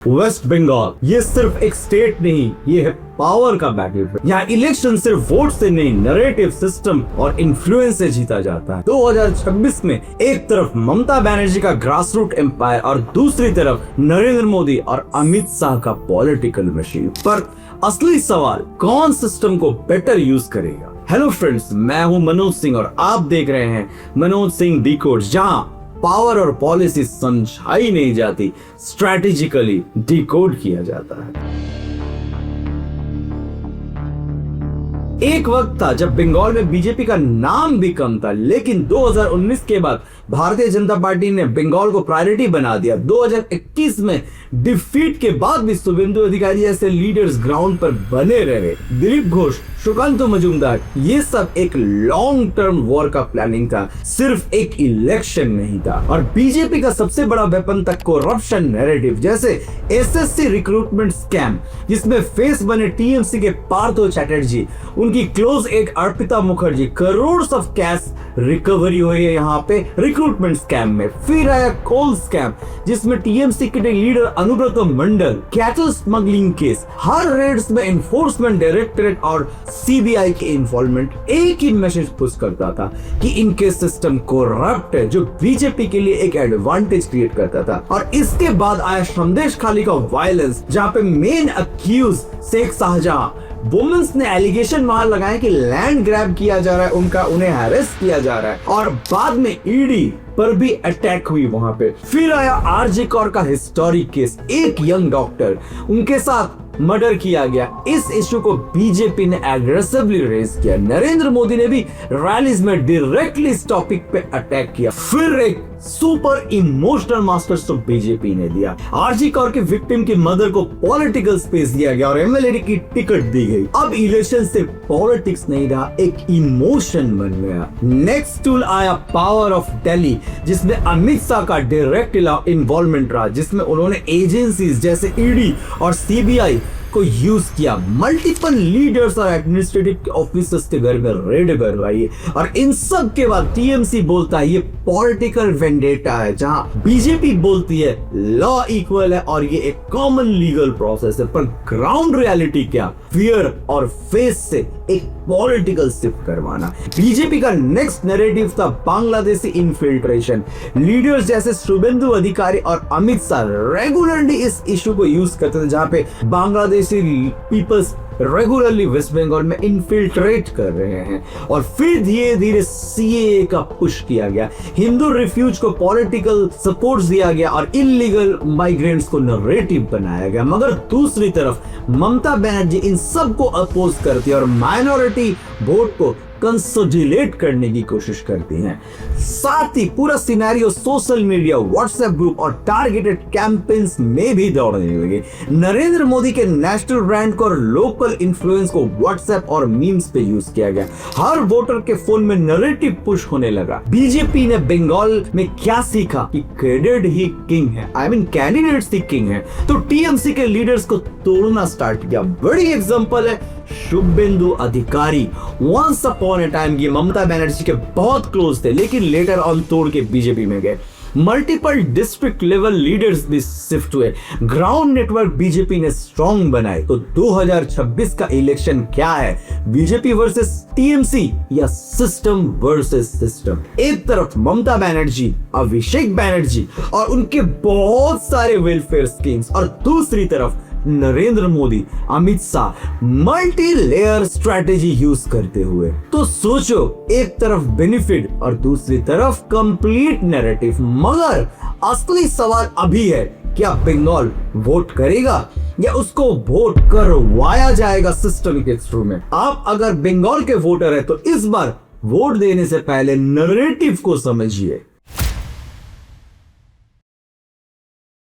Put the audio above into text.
Waste Bengal ये सिर्फ एक स्टेट नहीं, ये है पावर का बैटलफील्ड। यहाँ इलेक्शन सिर्फ वोट से नहीं, नैरेटिव, सिस्टम और इन्फ्लुएंस से जीता जाता है। 2026 में एक तरफ ममता बनर्जी का ग्रास रूट एम्पायर और दूसरी तरफ नरेंद्र मोदी और अमित शाह का पॉलिटिकल मशीन। पर असली सवाल, कौन सिस्टम को बेटर यूज करेगा? हेलो फ्रेंड्स, मैं हूँ मनोज सिंह और आप देख रहे हैं मनोज सिंह डिकोड, जहाँ पावर और पॉलिसी समझाई नहीं जाती, स्ट्रैटेजिकली डिकोड किया जाता है। एक वक्त था जब बंगाल में बीजेपी का नाम भी कम था, लेकिन 2019 के बाद भारतीय जनता पार्टी ने बंगाल को प्रायोरिटी बना दिया। 2021 में डिफीट के बाद भी शुभेंदु अधिकारी जैसे लीडर्स ग्राउंड पर बने रहे। दिलीप घोष, सुकांतु मजूमदार, ये सब एक लॉन्ग टर्म वॉर का प्लानिंग था, सिर्फ एक इलेक्शन नहीं था। और बीजेपी का सबसे बड़ा वेपन था करप्शन नैरेटिव, जैसे एसएससी रिक्रूटमेंट स्कैम, जिसमें फेस बने टीएमसी के पार्थो चैटर्जी, उनकी close aide Arpita Mukherjee. Crore of cash recovery हुई है यहाँ पे रिक्रूटमेंट स्कैम में। फिर आया कोल स्कैम, जिसमें टीएमसी के leader Anubrata Mondal, cattle smuggling case. हर रेड्स में एनफोर्समेंट डायरेक्टरेट और सीबीआई की इन्वॉल्वमेंट एक ही मैसेज पुश करता था कि इनके सिस्टम करप्ट है, जो बीजेपी के लिए एक एडवांटेज क्रिएट करता था। और इसके बाद आया संदेश खाली का वायलेंस, जहां पे main accused Sheikh Shahjahan, women's ने एलिगेशन वहां लगाए कि लैंड ग्रैब किया जा रहा है उनका, उन्हें हैरेस किया जा रहा है, और बाद में ईडी पर भी अटैक हुई वहां पे। फिर आया आरजे कौर का हिस्टोरिक केस, एक यंग डॉक्टर, उनके साथ मर्डर किया गया। इस इशू को बीजेपी ने एग्रेसिवली रेज किया। नरेंद्र मोदी ने भी रैलीज में डायरेक्टली इस टॉपिक पे अटैक किया। फिर एक super emotional master stroke BJP ने दिया। आरजी कौर के विक्टिम की मदर को पॉलिटिकल स्पेस दिया गया और एमएलए की टिकट दी गई। अब इलेक्शन से पॉलिटिक्स नहीं रहा, एक इमोशन बन गया। नेक्स्ट टूल आया पावर ऑफ दिल्ली, जिसमें अमित शाह का डायरेक्ट इन्वॉल्वमेंट रहा, जिसमें उन्होंने एजेंसीज जैसे ईडी और सीबीआई को यूज किया। मल्टीपल लीडर्स और एडमिनिस्ट्रेटिव ऑफिसर्स के घर में रेड करवाई, और इन सब के बाद टीएमसी बोलता है ये पॉलिटिकल वेंडेटा है, जहां बीजेपी बोलती है लॉ इक्वल है और ये एक कॉमन लीगल प्रोसेस है। पर ग्राउंड रियलिटी क्या? फियर और फेस से एक पॉलिटिकल शिफ्ट करवाना। बीजेपी का नेक्स्ट नैरेटिव था बांग्लादेशी इन्फिल्ट्रेशन। लीडर्स जैसे शुभेंदु अधिकारी और अमित शाह रेगुलरली इस इशू को यूज करते थे, जहां पे बांग्लादेशी पीपल्स रेगुलरली वेस्ट बंगाल में इन्फिल्ट्रेट कर रहे हैं। और फिर धीरे धीरे सीएए का पुश किया गया, हिंदू रिफ्यूज को पॉलिटिकल सपोर्ट दिया गया और इलीगल माइग्रेंट्स को नरेटिव बनाया गया। मगर दूसरी तरफ ममता बनर्जी इन सब को अपोज करती है और माइनॉरिटी वोट को कंसोलिडेट करने की कोशिश करती हैं। साथ ही पूरा scenario social media, WhatsApp group और टारगेटेड कैंपेन्स में भी दौड़ने लगे। नरेंद्र मोदी के नेशनल ब्रांड को और लोकल इन्फ्लुएंस को व्हाट्सएप और मीम्स पे यूज किया गया। हर वोटर के फोन में नैरेटिव पुश होने लगा। बीजेपी ने बंगाल में क्या सीखा कि कैंडिडेट ही किंग है, कैंडिडेट्स ही किंग है, तो टीएमसी के लीडर्स को तोड़ना स्टार्ट किया। बड़ी एग्जांपल है शुभेंदु अधिकारी। वंस अपॉन ए टाइम ये ममता बनर्जी के बहुत क्लोज थे, लेकिन लेटर ऑन तोड़ के बीजेपी में गए। मल्टीपल डिस्ट्रिक्ट लेवल लीडर्स भी शिफ्ट हुए। ग्राउंड नेटवर्क बीजेपी ने स्ट्रॉन्ग बनाए। तो 2026 का इलेक्शन क्या है? बीजेपी वर्सेस टीएमसी या सिस्टम वर्सेस सिस्टम? एक तरफ ममता बनर्जी, अभिषेक बनर्जी और उनके बहुत सारे वेलफेयर स्कीम्स, और दूसरी तरफ Narendra Modi, Amit Shah multi layer strategy use करते हुए। तो सोचो, एक तरफ बेनिफिट और दूसरी तरफ कंप्लीट नैरेटिव। मगर असली सवाल अभी है, क्या बंगाल वोट करेगा या उसको वोट करवाया जाएगा सिस्टम के थ्रू में? आप अगर बंगाल के वोटर है तो इस बार वोट देने से पहले नैरेटिव को समझिए।